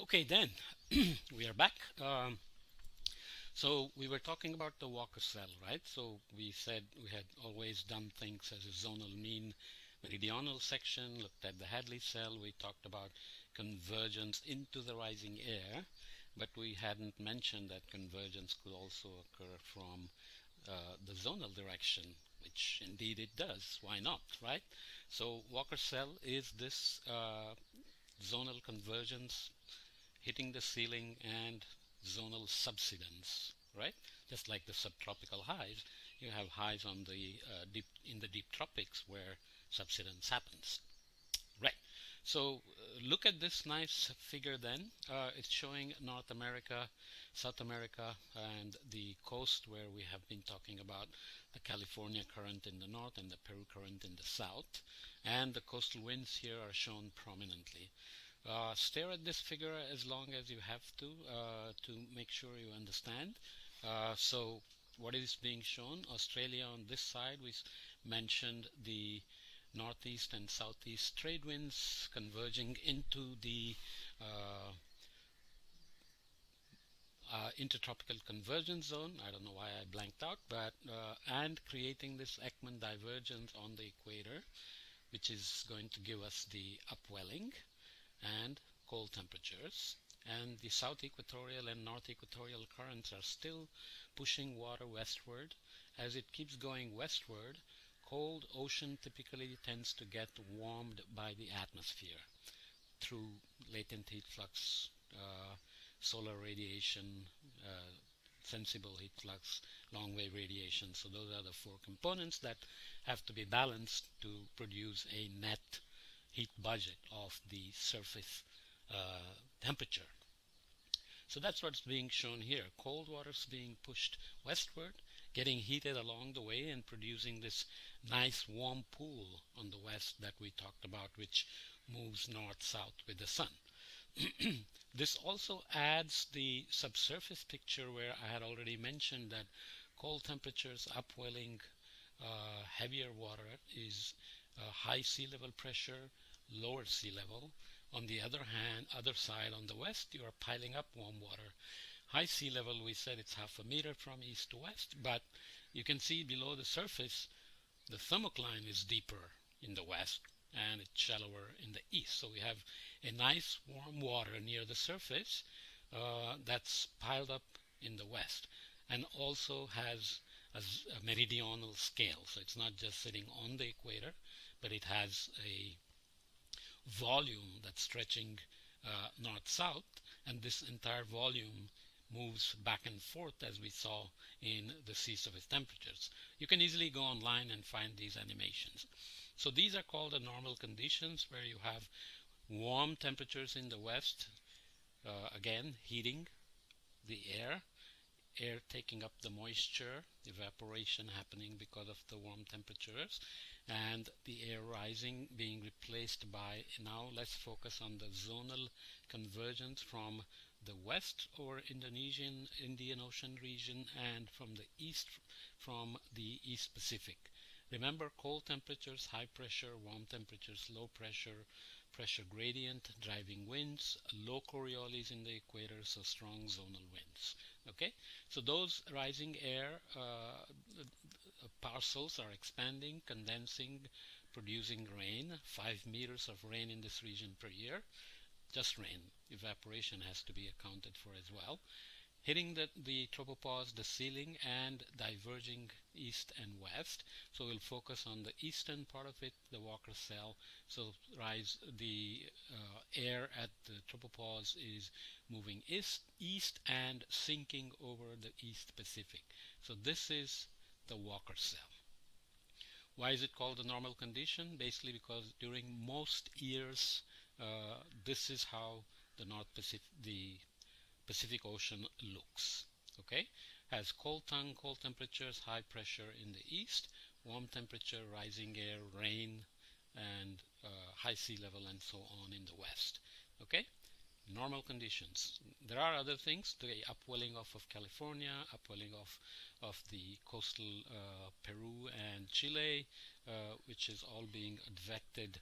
Okay, then we are back. So we were talking about the Walker cell, right? So we said we had always done things as a zonal mean meridional section, looked at the Hadley cell, we talked about convergence into the rising air, but we hadn't mentioned that convergence could also occur from the zonal direction, which indeed it does. Why not, right? So Walker cell is this zonal convergence hitting the ceiling and zonal subsidence, right? Just like the subtropical highs, you have highs on the in the deep tropics where subsidence happens, right? So look at this nice figure then. It's showing North America, South America, and the coast where we have been talking about the California current in the north and the Peru current in the south. And the coastal winds here are shown prominently. Stare at this figure as long as you have to make sure you understand. So what is being shown? Australia on this side, we mentioned the northeast and southeast trade winds converging into the intertropical convergence zone. I don't know why I blanked out, but and creating this Ekman divergence on the equator, which is going to give us the upwelling and cold temperatures. And the south equatorial and north equatorial currents are still pushing water westward. As it keeps going westward, cold ocean typically tends to get warmed by the atmosphere through latent heat flux, solar radiation, uh, sensible heat flux, long wave radiation. So those are the four components that have to be balanced to produce a net heat budget of the surface temperature. So that's what's being shown here. Cold water's being pushed westward, getting heated along the way and producing this nice warm pool on the west that we talked about, which moves north-south with the sun. This also adds the subsurface picture where I had already mentioned that cold temperatures, upwelling, heavier water is high sea level pressure, lower sea level. On the other side, on the west, you are piling up warm water. High sea level, we said it's half a meter from east to west, but you can see below the surface, the thermocline is deeper in the west and it's shallower in the east. So we have a nice warm water near the surface that's piled up in the west and also has a meridional scale. So it's not just sitting on the equator, but it has a volume that's stretching north-south, and this entire volume moves back and forth as we saw in the sea surface temperatures. You can easily go online and find these animations. So these are called the normal conditions where you have warm temperatures in the west, again heating the air taking up the moisture, evaporation happening because of the warm temperatures, and the air rising being replaced by, now let's focus on the zonal convergence from the west or Indian Ocean region and from the east from the East Pacific. Remember, cold temperatures, high pressure, warm temperatures, low pressure, pressure gradient, driving winds, low Coriolis in the equator, so strong zonal winds. Okay, so those rising air parcels are expanding, condensing, producing rain, 5 meters of rain in this region per year. Just rain. Evaporation has to be accounted for as well. Hitting the tropopause, the ceiling, and diverging east and west. So we'll focus on the eastern part of it, the Walker cell. So the air at the tropopause is moving east and sinking over the East Pacific. So this is the Walker cell. Why is it called the normal condition? Basically because during most years, this is how the Pacific Ocean looks. Okay, has cold tongue, cold temperatures, high pressure in the east, warm temperature, rising air, rain, and high sea level, and so on in the west. Okay, normal conditions. There are other things, the upwelling off of California, upwelling of the coastal Peru and Chile, which is all being advected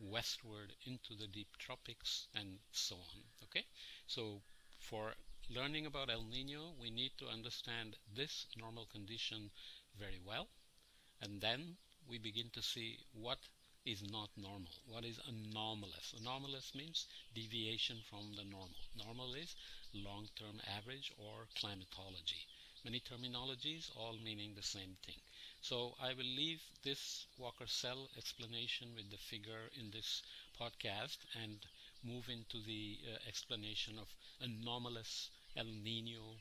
westward into the deep tropics and so on. Okay, so for learning about El Nino, we need to understand this normal condition very well, and then we begin to see what is not normal, what is anomalous. Anomalous means deviation from the normal. Normal is long-term average or climatology. Many terminologies, all meaning the same thing. So I will leave this Walker-Cell explanation with the figure in this podcast and move into the explanation of anomalous El Nino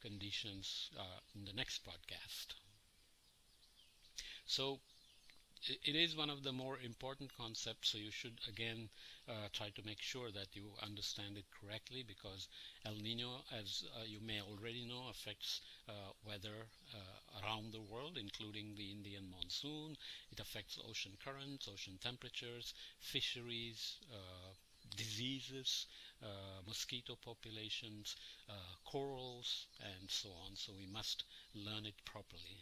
conditions in the next podcast. So it is one of the more important concepts, so you should again try to make sure that you understand it correctly, because El Nino, as you may already know, affects weather around the world, including the Indian monsoon. It affects ocean currents, ocean temperatures, fisheries, diseases, mosquito populations, corals, and so on. So we must learn it properly.